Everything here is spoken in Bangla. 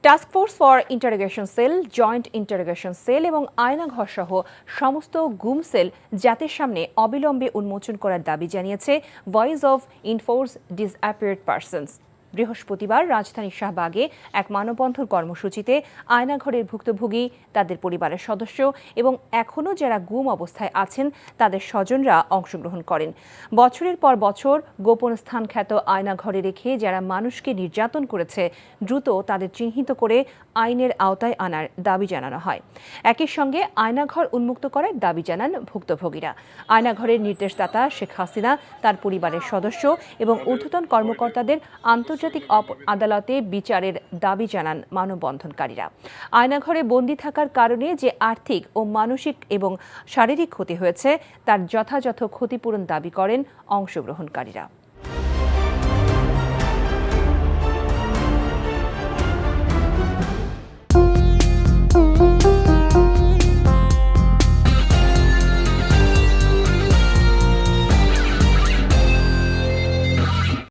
Task force for interrogation sell, joint interrogation sell এবং আয়নাঘর সহ সমস্ত গুম সেল জাতির সামনে অবিলম্বে উন্মোচন করার দাবি জানিয়েছে voice of enforce disappeared persons. বৃহস্পতিবার রাজধানীর শাহবাগে এক মানববন্ধন কর্মসূচিতে আয়নাঘরের ভুক্তভোগী, তাদের পরিবারের সদস্য এবং এখনও যারা গুম অবস্থায় আছেন তাদের স্বজনরা অংশগ্রহণ করেন। বছরের পর বছর গোপন স্থান খ্যাত আয়নাঘরে রেখে যারা মানুষকে নির্যাতন করেছে দ্রুত তাদের চিহ্নিত করে আইনের আওতায় আনার দাবি জানানো হয়। একই সঙ্গে আয়নাঘর উন্মুক্ত করার দাবি জানান ভুক্তভোগীরা। আয়নাঘরের নির্দেশদাতা শেখ হাসিনা, তার পরিবারের সদস্য এবং ঊর্ধ্বতন কর্মকর্তাদের আন্তর্জাতিক আদালতে বিচারের দাবি জানান মানববন্ধনকারীরা। আয়নাঘরে বন্দী থাকার কারণে যে আর্থিক ও মানসিক এবং শারীরিক ক্ষতি হয়েছে তার যথাযথ ক্ষতিপূরণ দাবি করেন অংশগ্রহণকারীরা।